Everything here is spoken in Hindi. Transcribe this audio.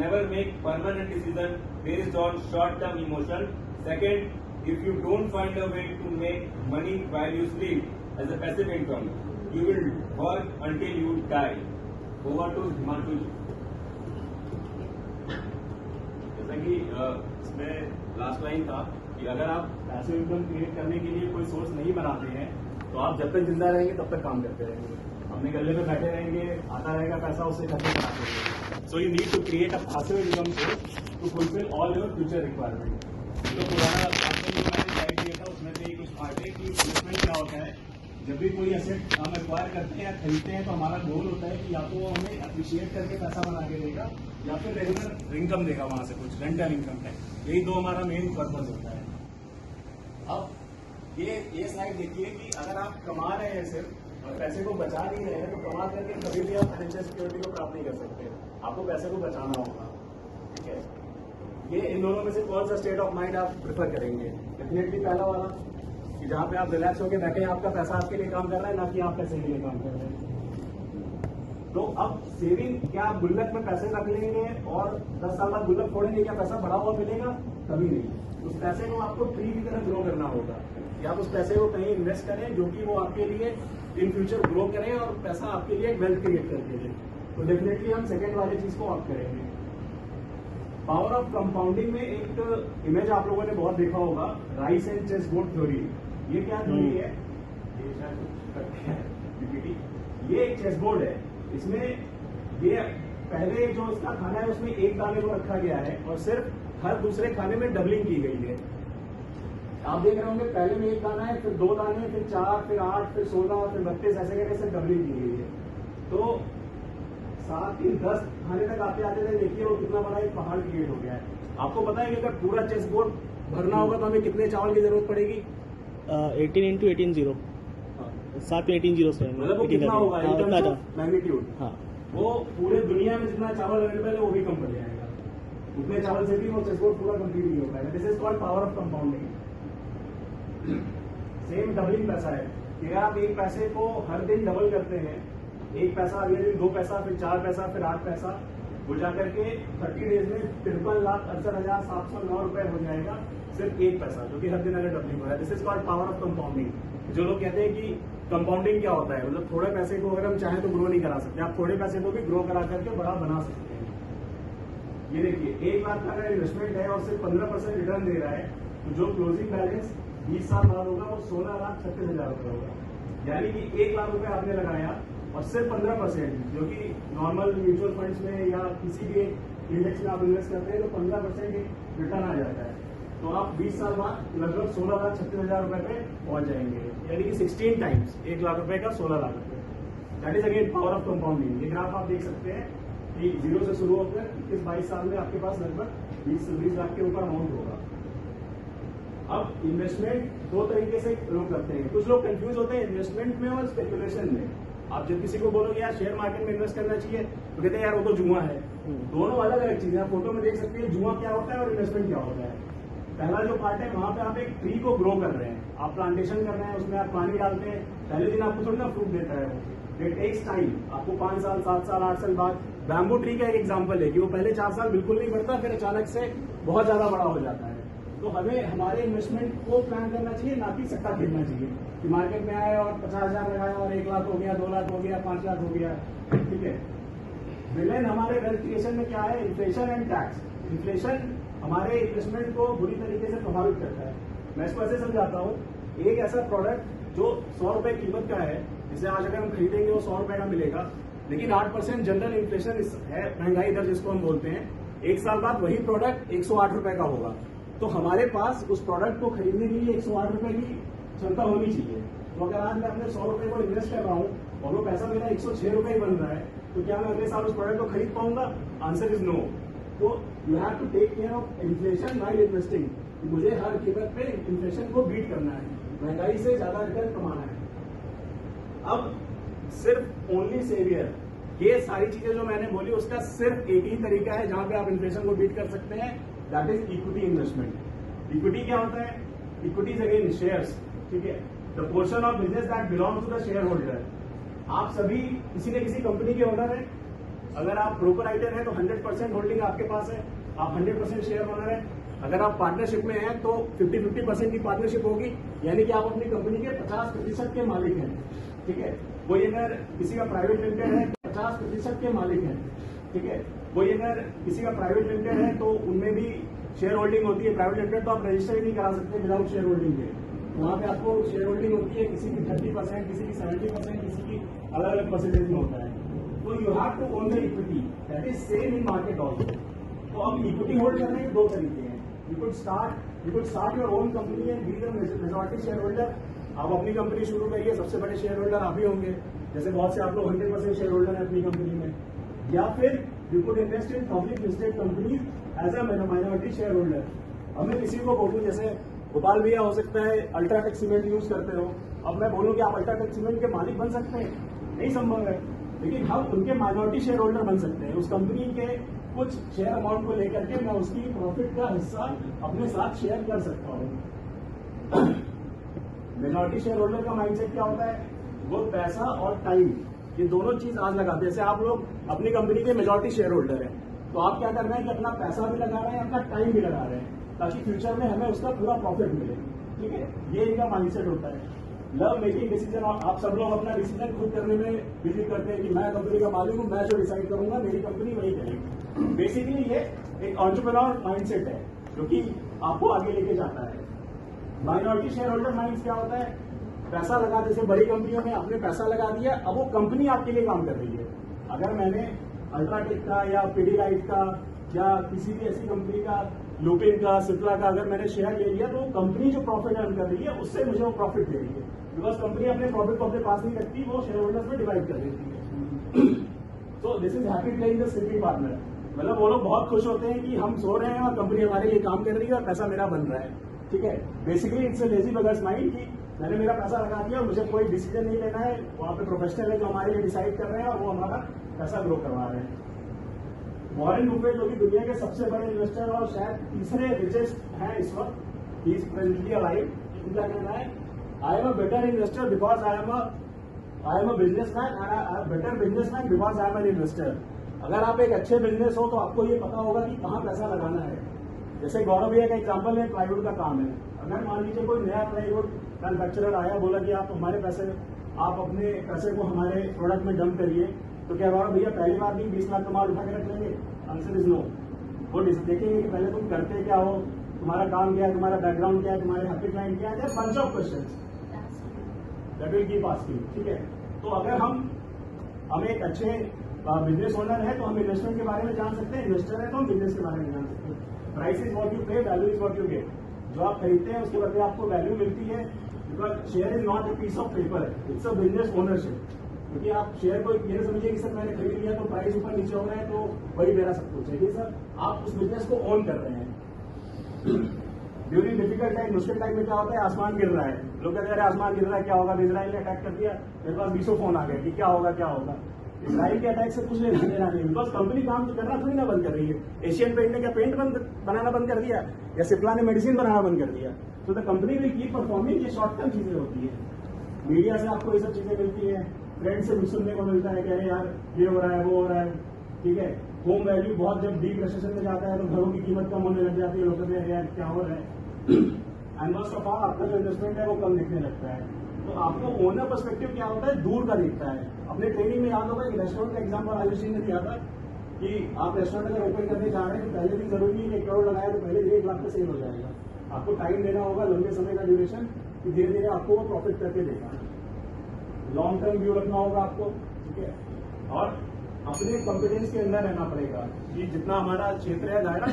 never make permanent decision based on short-term emotion. Second, if you don't find a way to make money while you sleep as a passive income, you will work until you die. Over to Himanshu. जैसा कि इसमें लास्ट लाइन था कि अगर आप पैसिव इनकम क्रिएट करने के लिए कोई सोर्स नहीं बनाते हैं तो आप जब तक जिंदा रहेंगे तब तक काम करते रहेंगे, अपने गले पे बैठे रहेंगे, आता रहेगा पैसा, उससे खर्चे कराते रहेंगे. So you need to create a passive income source to fulfil all your future requirement. तो पुराना जो मैंने स्लाइड दिया था उसमें से कुछ पार्ट है कि इन्वेस्टमेंट क्या होता है. जब भी कोई एसेट हम एक्वायर करते हैं या खरीदते हैं तो हमारा गोल होता है कि या तो वो हमें अप्रिशिएट करके पैसा बना के देगा या फिर रेगुलर इनकम देगा, वहां से कुछ रेंटल इनकम है. यही दो हमारा मेन पर्पज होता है. अब ये स्लाइड देखिए कि अगर आप कमा रहे हैं सिर्फ और पैसे को बचा नहीं रहे हैं तो कमा करके कभी भी आप फाइनेंशियल सिक्योरिटी को प्राप्त नहीं कर सकते. आपको पैसे को बचाना होगा. ठीक है, ये इन दोनों में से कौन सा स्टेट ऑफ माइंड आप प्रेफर करेंगे? डेफिनेटली पहला वाला कि जहां पे आप रिलैक्स होकर बैठे हैं, आपका पैसा आपके लिए काम कर रहा है, ना कि आप पैसे के लिए काम कर रहे हैं. तो अब सेविंग, क्या आप गुल्लक में पैसे रख लेंगे और 10 साल बाद गुल्लक फोड़ेंगे, क्या पैसा बढ़ा हुआ मिलेगा? कभी नहीं. उस पैसे को आपको ट्री की तरह ग्रो करना होगा या आप उस पैसे को कहीं इन्वेस्ट करें जो कि वो आपके लिए इन फ्यूचर ग्रो करें और पैसा आपके लिए एक वेल्थ क्रिएट करके दे. तो डेफिनेटली हम सेकेंड वाली चीज को ऑप्ट करेंगे. पावर ऑफ कंपाउंडिंग में एक इमेज आप लोगों ने बहुत देखा होगा, rice and chess board theory. ये क्या थ्योरी है? ये शायद कुछ करते हैं पीपीटी. ये एक चेस बोर्ड है. इसमें ये पहले जो इसका खाना है उसमें एक दाने को रखा गया है और सिर्फ हर दूसरे खाने में डबलिंग की गई है. आप देख रहे होंगे पहले में एक दाना है, फिर 2 दाने, फिर 4, फिर 8, फिर 16, फिर 32, ऐसे करके डबलिंग की गई है. तो 7, 3, 10 खाने तक आते आते थे. देखिए वो कितना बड़ा एक पहाड़ क्रिएट हो गया है. आपको पता है कि अगर पूरा चेस बोर्ड भरना होगा तो हमें कितने चावल की जरूरत पड़ेगी? 18 into 18 0. 7 में 18 0 से मतलब वो कितना होगा मैग्नीट्यूड? हाँ, वो पूरे दुनिया में जितना चावल अवेलेबल है वो भी कम पड़ जाएगा. उतने चावल से भी वो चेस बोर्ड पूरा कंप्लीट नहीं हो पाएगा. This is called power of compounding. Same doubling पैसा है कि अगर आप एक पैसे को हर दिन डबल करते हैं, एक पैसा अगले दिन 2 पैसा, फिर 4 पैसा, फिर 8 पैसा, वो जाकर के 30 डेज में 53,68,709 रुपए हो जाएगा सिर्फ एक पैसा, जो कि हर दिन अगर डबलिंग हो रहा है. This is called power of compounding. जो लोग कहते हैं कि कंपाउंडिंग क्या होता है, मतलब थोड़े पैसे को अगर हम चाहें तो ग्रो नहीं करा सकते, आप थोड़े पैसे को भी ग्रो करा करके बड़ा बना सकते हैं. ये देखिए 1 लाख का अगर इन्वेस्टमेंट है और सिर्फ 15% रिटर्न दे रहा है तो जो क्लोजिंग बैलेंस 20 साल बाद होगा वो 16,36,000 रुपए होगा. यानी कि 1 लाख रुपए आपने लगाया और सिर्फ 15%, जो कि नॉर्मल म्यूचुअल फंड्स में या किसी भी इंडेक्स में आप इन्वेस्ट करते हैं तो 15% रिटर्न आ जाता है. तो आप 20 साल बाद लगभग 16,36,000 रुपए पे पहुंच जाएंगे. यानी कि 16 टाइम्स 1 लाख रुपए का 16 लाख रुपए. That is again power of compounding. ये ग्राफ आप देख सकते हैं कि 0 से शुरू होकर 21-22 साल में आपके पास लगभग 20 लाख के ऊपर अमाउंट होगा. अब इन्वेस्टमेंट 2 तरीके से लोग करते हैं. कुछ लोग कंफ्यूज होते हैं इन्वेस्टमेंट में और स्पेकुलेशन में. आप जब किसी को बोलोगे यार शेयर मार्केट में इन्वेस्ट करना चाहिए तो कहते हैं यार वो तो जुआ है. दोनों अलग अलग चीजें. आप फोटो में देख सकते हैं जुआ क्या होता है और इन्वेस्टमेंट क्या होता है. पहला जो पार्ट है वहां पे आप एक ट्री को ग्रो कर रहे हैं, आप प्लांटेशन कर रहे हैं, उसमें आप पानी डालते हैं. पहले दिन आपको थोड़ी ना फ्रूट देता है. It takes time. आपको 5 साल, 7 साल, 8 साल बाद. बैम्बू ट्री का एक एग्जाम्पल है कि वो पहले 4 साल बिल्कुल नहीं बढ़ता, फिर अचानक से बहुत ज्यादा बड़ा हो जाता है. तो हमें हमारे इन्वेस्टमेंट को प्लान करना चाहिए, ना कि सट्टा खेलना चाहिए कि मार्केट में आए और 50,000 लगाया और 1 लाख हो गया, 2 लाख हो गया, 5 लाख हो गया. ठीक है. विलेन हमारे वेल्थ क्रिएशन में क्या है? Inflation and tax. इन्फ्लेशन हमारे इन्वेस्टमेंट को बुरी तरीके से प्रभावित करता है. मैं इसको ऐसे समझाता हूँ. एक ऐसा प्रोडक्ट जो 100 रुपए कीमत का है, जिसे आज अगर हम खरीदेंगे वो 100 रुपए का मिलेगा, लेकिन 8% जनरल इन्फ्लेशन है, महंगाई दर जिसको हम बोलते हैं. 1 साल बाद वही प्रोडक्ट 108 रुपए का होगा. तो हमारे पास उस प्रोडक्ट को खरीदने के लिए 108 रुपए की क्षमता होनी चाहिए. तो अगर आज मैं अपने 100 रुपए को इन्वेस्ट कर रहा हूँ और वो पैसा मेरा 106 रुपए ही बन रहा है, तो क्या मैं अगले साल उस प्रोडक्ट को खरीद पाऊंगा? Answer is no. तो you have to take care of inflation while investing. मुझे हर कीमत पे इन्फ्लेशन को बीट करना है, महंगाई से ज्यादा रिटर्न कमाना है. अब सिर्फ ओनली सेवियर, ये सारी चीजें जो मैंने बोली उसका सिर्फ एक ही तरीका है जहां पे आप इन्फ्लेशन को बीट कर सकते हैं. That is equity investment. Equity क्या होता है? Equity is again shares. ठीक है. The portion of business that belongs to the share holder. आप सभी किसी न किसी कंपनी के ओनर हैं. अगर आप प्रोपराइटर हैं तो 100% होल्डिंग आपके पास है, आप 100% शेयर ओनर है। अगर आप पार्टनरशिप में हैं तो 50-50% की पार्टनरशिप होगी, यानी कि आप अपनी कंपनी के 50% के मालिक हैं। ठीक है, कोई अगर किसी का प्राइवेट लिमिटेड है 50% के मालिक हैं। ठीक है, कोई अगर किसी का प्राइवेट लिमिटेड है तो उनमें भी शेयर होल्डिंग होती है। प्राइवेट लिमिटेड तो आप रजिस्टर ही नहीं करा सकते विदाउट शेयर होल्डिंग के, वहां पे आपको शेयर होल्डिंग होती है, किसी की 30%, किसी की 70%, किसी की अलग अलग परसेंटेज में होता है। तो you have to own the equity, that is same in market also. तो अब इक्विटी होल्ड करने के दो तरीके हैं। You could start your own company and be the majority share holder. आप अपनी कंपनी शुरू करिए, सबसे बड़े शेयर होल्डर आप ही होंगे, जैसे बहुत से आप लोग 100% शेयर होल्डर हैं अपनी कंपनी में। या फिर you could invest in public listed company as a minority share holder. अब मैं किसी को बोलूं, जैसे गोपाल भैया हो सकता है अल्ट्राटेक सीमेंट यूज करते हो, अब मैं बोलूं कि आप अल्ट्राटेक सीमेंट के मालिक बन सकते हैं, नहीं संभव है, लेकिन हम उनके माइनॉरिटी शेयर होल्डर बन सकते हैं। उस कंपनी के कुछ शेयर अमाउंट को लेकर के मैं उसकी प्रॉफिट का हिस्सा अपने साथ शेयर कर सकता हूँ। मेजॉरिटी शेयर होल्डर का माइंडसेट क्या होता है, वो पैसा और टाइम, ये दोनों चीज आज लगाते हैं। जैसे आप लोग अपनी कंपनी के मेजॉरिटी शेयर होल्डर हैं, तो आप क्या कर रहे हैं कि अपना पैसा भी लगा रहे हैं, अपना टाइम भी लगा रहे हैं, ताकि फ्यूचर में हमें उसका पूरा प्रॉफिट मिले। ठीक है, ये इनका माइंडसेट होता है। लव मेकिंग डिसीजन, और आप सब लोग अपना डिसीजन खुद करने में बिलीव करते हैं कि मैं कंपनी का मालिक हूं, मैं जो डिसाइड करूंगा मेरी कंपनी वही करेगी। बेसिकली ये एक एंटरप्रेन्योर माइंडसेट है जो कि आपको आगे लेके जाता है। माइनॉरिटी शेयर होल्डर माइंड क्या होता है, पैसा लगा, जैसे बड़ी कंपनियों में आपने पैसा लगा दिया, अब वो कंपनी आपके लिए काम कर रही है। अगर मैंने अल्ट्राटेक का या पीडीलाइट का या किसी भी ऐसी कंपनी का, लुपिन का, सिप्ला का, अगर मैंने शेयर ले लिया तो कंपनी जो प्रॉफिट अर्न कर रही है उससे मुझे वो प्रॉफिट दे रही है, बिकॉज कंपनी अपने प्रॉफिट को अपने पास नहीं रखती, वो शेयर होल्डर्स में डिवाइड कर देती है। तो this is happy playing the city partner, मतलब वो लोग बहुत खुश होते हैं कि हम सो रहे हैं और कंपनी हमारे लिए काम कर रही है और पैसा मेरा बन रहा है। ठीक है, basically it's a lazy bugger's mind कि मैंने मेरा पैसा लगा दिया और मुझे कोई डिसीजन नहीं लेना है, वहां पे प्रोफेशनल है जो हमारे लिए डिसाइड कर रहे हैं और वो हमारा पैसा ग्रो करवा रहे हैं। वॉरेन बफेट जो कि दुनिया के सबसे बड़े इन्वेस्टर और शायद तीसरे रिचेस्ट हैं इस वक्त, ही इज प्रेजेंटली अलाइव, उनका कहना है I am a better investor because I am a businessman and I am better businessman because I am an investor. अगर आप एक अच्छे बिजनेस हो तो आपको ये पता होगा कि कहाँ पैसा लगाना है। जैसे गौरव भैया का एग्जाम्पल है, प्लाईवुड का काम है। अगर मान लीजिए कोई नया प्लाईवुड मैन्युफैक्चरर आया, बोला कि आप हमारे पैसे, आप अपने पैसे को हमारे प्रोडक्ट में डंप करिए, तो क्या गौरव भैया पहली बार भी 20 लाख का माल उठा के रख लेंगे? Answer is no. वो देखेंगे कि पहले तुम करते क्या हो, तुम्हारा काम क्या है, तुम्हारा बैकग्राउंड क्या है, तुम्हारे हैप्पी क्लाइंट क्या है, bunch of questions that will keep asking. ठीक है, तो अगर हम एक अच्छे बिजनेस ओनर है तो हम इन्वेस्टमेंट के बारे में जान सकते हैं, इन्वेस्टर है तो हम बिजनेस के बारे में जान सकते हैं। प्राइस इज वॉट यू पे, value is what you get. जो आप खरीदते हैं उसके बदले आपको वैल्यू मिलती है, because share is not a piece of paper, it's a business ownership. क्योंकि आप शेयर को ये समझिए कि सर मैंने खरीद लिया तो प्राइस ऊपर नीचे हो रहा है तो वही मेरा सब कुछ है, कि सर आप उस बिजनेस को ओन कर रहे हैं। ड्यूरिंग डिफिकल्ट टाइम, मुश्किल टाइम में क्या होता है, आसमान गिर रहा है, लोग कहते हैं आसमान गिर रहा है क्या होगा, इजराइल ने अटैक कर दिया, मेरे पास 20 फोन आ गए कि क्या होगा क्या होगा। इजराइल के अटैक से कुछ लेना देना नहीं, बिकॉज कंपनी काम करना थोड़ी ना बंद कर रही है। एशियन पेंट ने क्या पेंट बनाना बंद कर दिया, या सिप्ला ने मेडिसिन बनाना बंद कर दिया? तो the company will keep performing. ये शॉर्ट टर्म चीजें होती है। मीडिया से आपको ये सब चीजें मिलती है, फ्रेंड से सुनने को मिलता है, कह रहे यार ये हो रहा है वो हो रहा है। ठीक है, होम वैल्यू बहुत जब डीप रिसेशन में जाता है तो घरों की कीमत कम होने लग जाती है, लोग कहते हैं यार क्या हो रहा है, एंड मोस्ट ऑफ ऑल आपका जो इन्वेस्टमेंट है वो कम दिखने लगता है। तो आपको ओनर पर्सपेक्टिव क्या होता है, दूर का दिखता है। अपने ट्रेनिंग में याद होगा एक रेस्टोरेंट का एग्जाम्पल आयुष जी ने दिया था कि आप रेस्टोरेंट अगर ओपन करने जा रहे हैं तो पहले भी जरूरी है कि 1 करोड़ लगाए तो पहले 1 लाख का सेल हो जाएगा। आपको टाइम देना होगा, लंबे समय का ड्यूरेशन, कि धीरे धीरे आपको वो प्रॉफिट करके देगा। लॉन्ग टर्म व्यू रखना होगा आपको। ठीक है, और अपने कॉन्फिडेंस के अंदर रहना पड़ेगा कि जितना हमारा क्षेत्र है दायरा